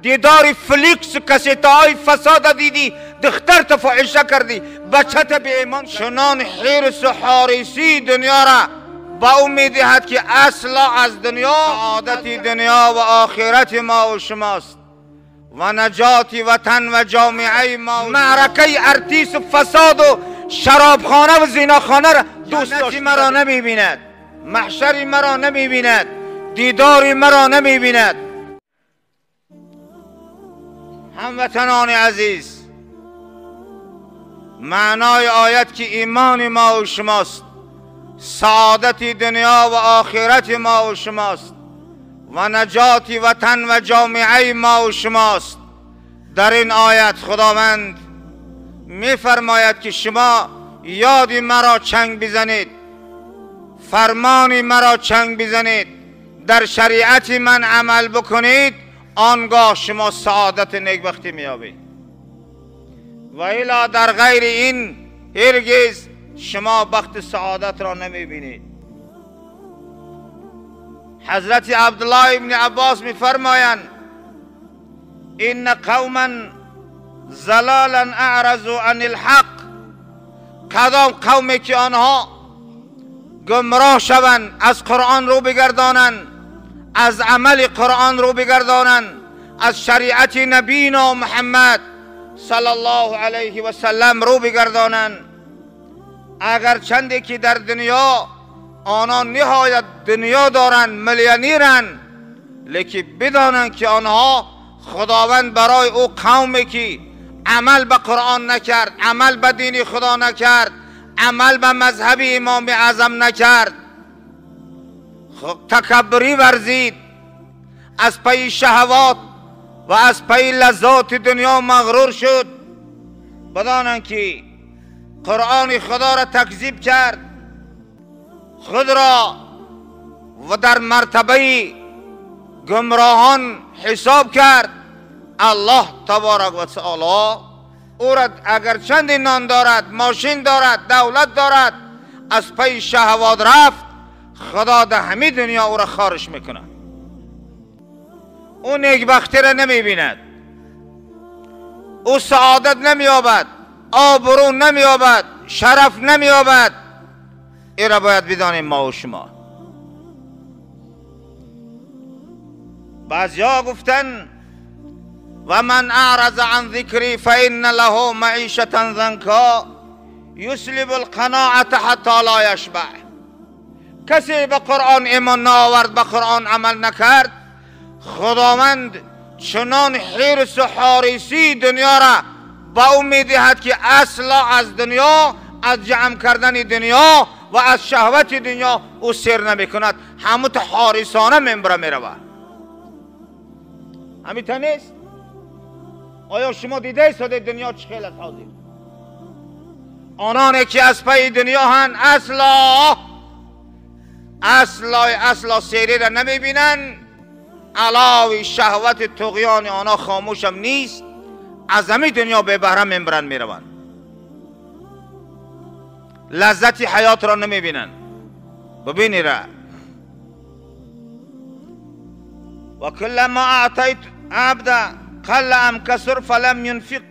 دیداری فلیکس کسیت های فساد دیدی، دخترت فاحشه کردی، بچت به ایمان. چنان حرص و حاریصی دنیا را با او میدهد که اصلا از دنیا سعادت دنیا و آخرت ما و شماست و نجات وطن و جامعه ما. معرکه ارتیس و فساد و شرابخانه و زیناخانه را دوست داشت. مرا نمیبیند، محشری مرا نمیبیند، دیداری مرا نمیبیند. هموطنان عزیز، معنای آیت که ایمان ما و شماست، سعادت دنیا و آخرت ما و شماست و نجات وطن و جامعه ما و شماست. در این آیت خداوند میفرماید که شما یادی مرا چنگ بزنید، فرمانی مرا چنگ بزنید، در شریعت من عمل بکنید، آنگاه شما سعادت نیکبختی میابید. و الا در غیر این هرگز شما بخت سعادت را نمیبینید. حضرت عبدالله ابن عباس میفرمایند این قوما ضلالا اعرضوا عن الحق، کدام قومی که آنها گمراه شوند، از قرآن رو بگردانند، از عمل قرآن رو بگردانند، از شریعت نبینا محمد صلی الله علیه و سلم رو بگردانند، اگر چندی که در دنیا آنها نهایت دنیا دارند، میلیونیرند، لیکن بدانند که آنها خداوند برای او قومی که عمل به قرآن نکرد، عمل به دین خدا نکرد، عمل به مذهب امام اعظم نکرد، تکبری ورزید، از پی شهوات و از پی لذات دنیا مغرور شد، بدانند که قرآن خدا را تکذیب کرد، خود را و در مرتبه گمراهان حساب کرد. الله تبارک و تعالی او را اگر چند نان دارد، ماشین دارد، دولت دارد، از پی شهوات رفت، خدا در همه دنیا او را خارش میکنه. او نیکبختی را نمیبیند، او سعادت نمییابد، آبرو نمییابد، شرف نمییابد. این را باید بدانیم ما و شما. بعضیا گفتن و من اعرض عن ذکری فإن له معیشة ضنکا یسلب القناعة حتی لا یشبع. کسی به قرآن ایمان نآورد، به قرآن عمل نکرد، خداوند چنان حرص و حاریصی دنیا را با او میدهد که اصلا از دنیا، از جمع کردن دنیا و از شهوت دنیا او سیر نمی کند، همون حاریصانه منبره می رود. همین نیست؟ آیا شما دیده ساده دنیا چه خیلی است حاضر؟ آنانی که از پی دنیا هن اصلا سیری را نمی بینن، علاوه شهوت طغیان آنها خاموشم نیست، از همین دنیا به بهره منبرن می روند، لذت حیات را نمی بینن. ببینی را و کلما اعطیت عبدا قل ام کسر فلم ينفق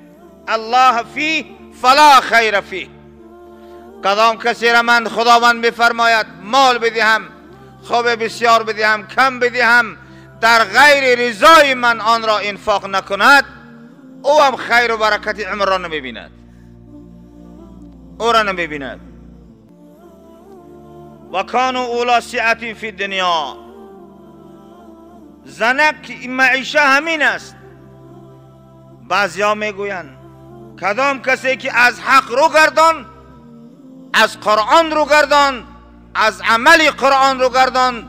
الله فيه فلا خیر فيه. کدام کسی را من خداوند بفرماید مال بدهم، خوب بسیار بدهم، کم بدهم، در غیر رضای من آن را انفاق نکند، او هم خیر و برکت عمر را نمیبیند، او را نمیبیند. و کانوا اولی سعة فی الدنیا، زنک معیشه همین است. بعضیا میگویند کدام کسی که از حق رو گردان، از قرآن رو گردان، از عمل قرآن رو گردان،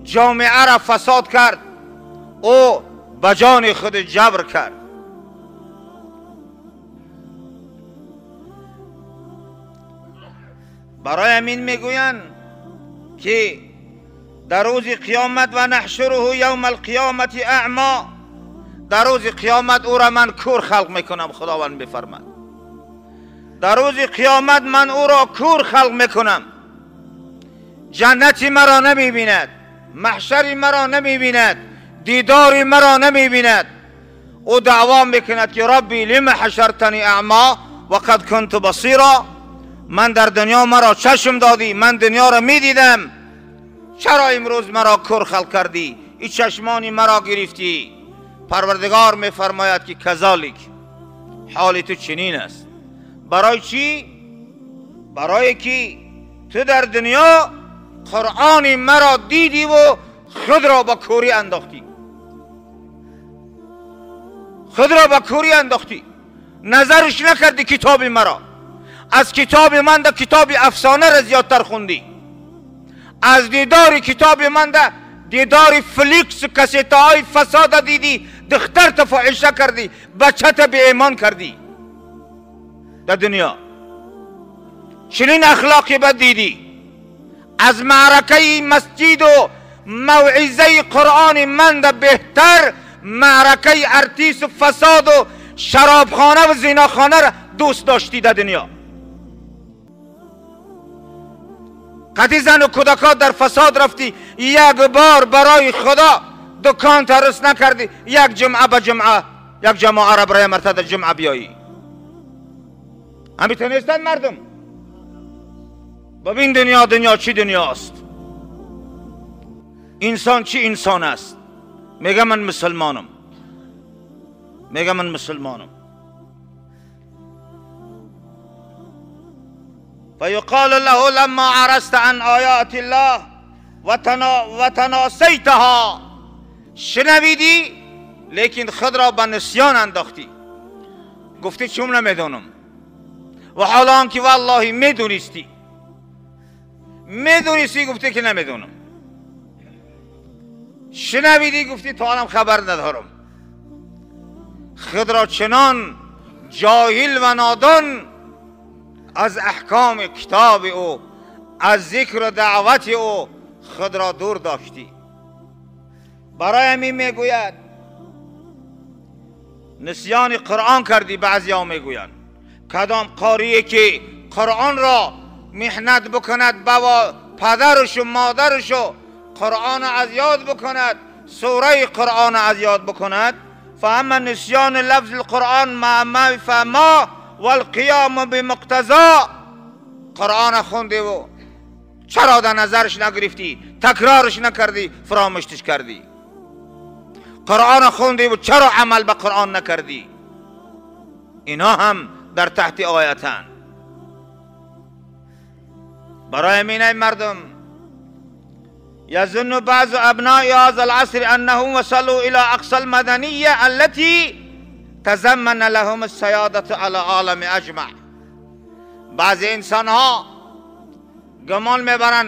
جامعه را فساد کرد، او به جان خود جبر کرد. برای همین میگویند که در روز قیامت و نحشره یوم القیامت اعما، در روز قیامت او را من کور خلق میکنم. خداوند بفرماید در روز قیامت من او را کور خلق میکنم، جنتی مرا نمیبیند، محشری مرا نمیبیند، دیداری مرا نمیبیند. او دعوا میکند که ربی لم حشرتنی اعما و قد کنت بصیرا، من در دنیا مرا چشم دادی، من دنیا را میدیدم، چرا امروز مرا کر خلق کردی، این چشمانی مرا گرفتی؟ پروردگار میفرماید که کذالک، حال تو چنین است. برای چی؟ برای که تو در دنیا قرآن مرا دیدی و خود را با کوری انداختی، خود را با کوری انداختی، نظرش نکردی کتاب مرا. از کتاب من ده کتاب افسانه را زیادتر خوندی، از دیدار کتاب من ده دیدار فلیکس و کسیته های فساد دیدی، دختر تا فاحشه کردی، بچه تا بی ایمان کردی. در دنیا چنین اخلاقی بد دیدی. از معرکه مسجد و موعظه قرآن من ده بهتر معرکه ارتیس و فساد و شرابخانه و زیناخانه را دوست داشتی در دنیا. قدی زن و کودکات در فساد رفتی، یک بار برای خدا دکان ترس نکردی، یک جمعه به جمعه، یک جمعه را برای مرتد جمعه بیایی. همیشه نیستن مردم. ببین دنیا چی دنیاست، انسان چی انسان است. میگه من مسلمانم، میگه من مسلمانم. فیقال له لما عرست عن آیات الله و تناسیتها، شنویدی لیکن خود را به نسیان انداختی، گفتی چون نمیدونم، و حالا که والله میدونستی گفتی که نمیدونم. شنویدی گفتی تا الان خبر ندارم. خود را چنان جاهل و نادان از احکام کتاب او، از ذکر و دعوت او خود را دور داشتی. برای همین میگوید نسیان قرآن کردی. بعضی ها میگویند کدام قاریه که قرآن را محنت بکند، بابا پدرش و مادرش قرآن از یاد بکند، سوره قرآن از یاد بکند، فاما نسیان لفظ القرآن ما فما والقیام بمقتضا. قرآن خوندی و چرا در نظرش نگرفتی، تکرارش نکردی، فراموشش کردی. قرآن خوندی و چرا عمل به قرآن نکردی. اینا هم در تحت آیتن. برای همین مردم یظن بعض ابناء هذا العصر انهم وصلوا الى اقصى المدنیه التي تضمن لهم السیادة على العالم اجمع. بعض انسان ها گمان میبرن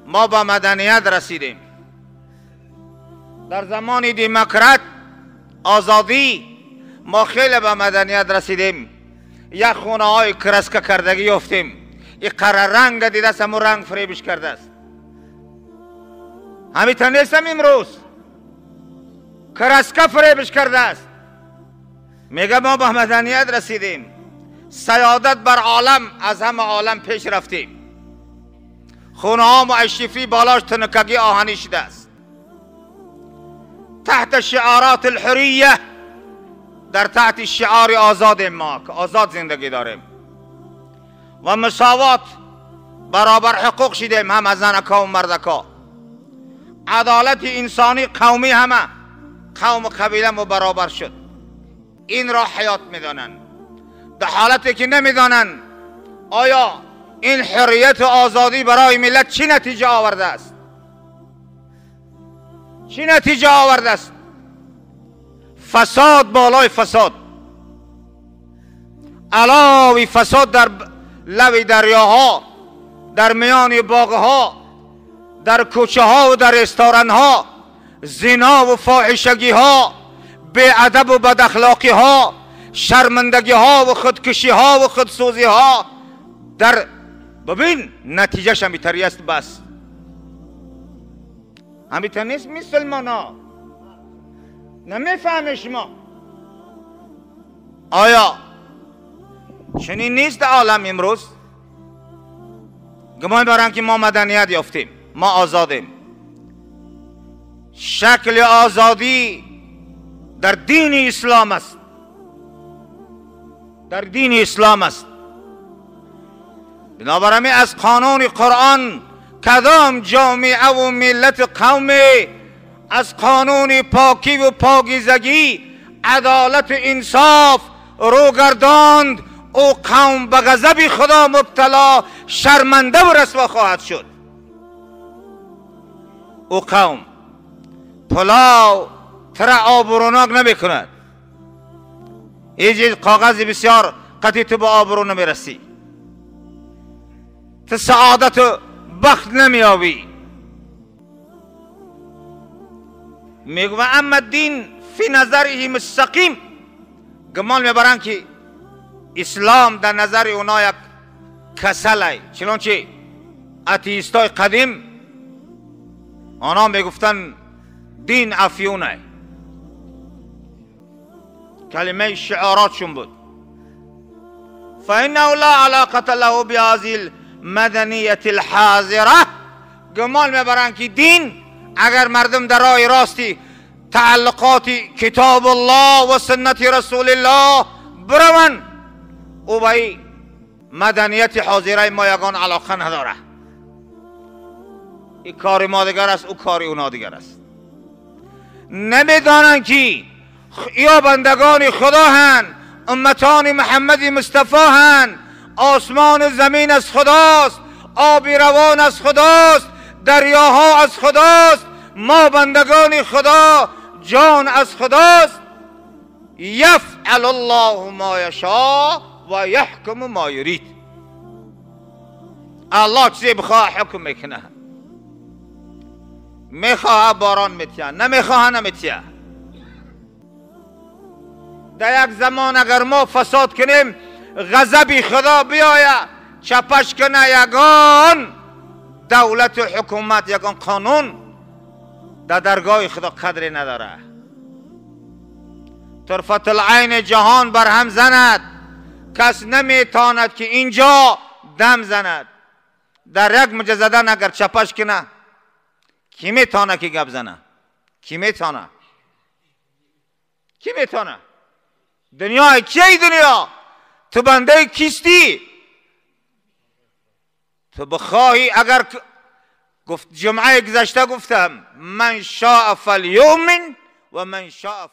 ما با مدنیت رسیدیم. در زمان دموکرات آزادی ما خیلی به مدنیت رسیدیم، یک خونه های کرسکه کردگی یافتیم، این قرار رنگ دیده است، همون رنگ فریبش کرده است. همیتا نیستم امروز کرسکه فریبش کرده است. میگه ما به مدنیت رسیدیم، سیادت بر عالم، از همه عالم پیش رفتیم. خونه ها معشفی بالاش تنکگی آهنی شده است. تحت شعارات الحریه، در تحت شعار آزاد ما که آزاد زندگی داریم و مساوات، برابر حقوق شدیم، هم از زنکا و مردکا. عدالت انسانی قومی همه قوم و قبیله ما برابر شد. این را حیات میدانن، در حالتی که نمیدانن آیا این حریت و آزادی برای ملت چی نتیجه آورده است. چی نتیجه آورده است؟ فساد بالای فساد، علاوه فساد در لب دریاها، در میان باغها، در کوچه ها و در رستوران ها، زنا و فاحشگی ها، بی‌ادب و بد اخلاقی ها، شرمندگی ها و خودکشی ها و خودسوزی ها. در ببین نتیجهش همیتری است. بس همیتر نیست مسلمان ها. نمیفهمی شما؟ آیا چنین نیست عالم امروز؟ گمان دارن که ما مدنیت یافتیم، ما آزادیم. شکل آزادی در دین اسلام است، در دین اسلام است. بنابراین از قانون قرآن کدام جامعه و ملت قومی از قانون پاکی و پاکیزگی، عدالت انصاف رو گرداند، او قوم به غضب خدا مبتلا، شرمنده و رسوا خواهد شد. او قوم پلاو تر آبروناک نمی کند. هیچ کاغذ بسیار قطعی تو به آبرو نمی رسی، تو سعادت و بخت نمی آبی. میگو اما الدین فی نظره مستقیم، گمان میبرن که اسلام در نظر اونا یک کسل است. چنانچه اتیستای قدیم آنها میگفتن دین افیون است، کلمه شعاراتشون بود. فإنه لا علاقة له بهذه المدنیت الحاضره. گمان میبرن که دین اگر مردم در راه راستی تعلقات کتاب الله و سنت رسول الله برون، او به مدنیت حاضره ما یگان علاقه نداره. این کار ما دیگر است، او کار اونا دیگر است. نمیدانند که یا بندگان خدا هن، امتان محمد مصطفی هن، آسمان و زمین از خداست، آب روان از خداست، دریاها از خداست، ما بندگان خدا، جان از خداست. یفعل الله ما یشاء و یحکم ما یرید. الله چیزی بخواه حکم میکنه، میخواه باران میتیه، نمیخواه نمیتیه. در یک زمان اگر ما فساد کنیم، غضب خدا بیاید چپش کنه، یگان دولت و حکومت، یگان قانون در درگاه خدا قدری نداره. طرفت العین جهان بر هم زند، کس نمیتاند که اینجا دم زند. در یک موجه زدن اگر چپش کنه، کی میتانه که گپ زنه؟ کی میتانه؟ کی میتانه؟ دنیا کیه؟ دنیا تو بنده کیستی؟ تو بخواهی، اگر گفت جمعه گذشته گفتم من شاء فلیؤمن و من شاء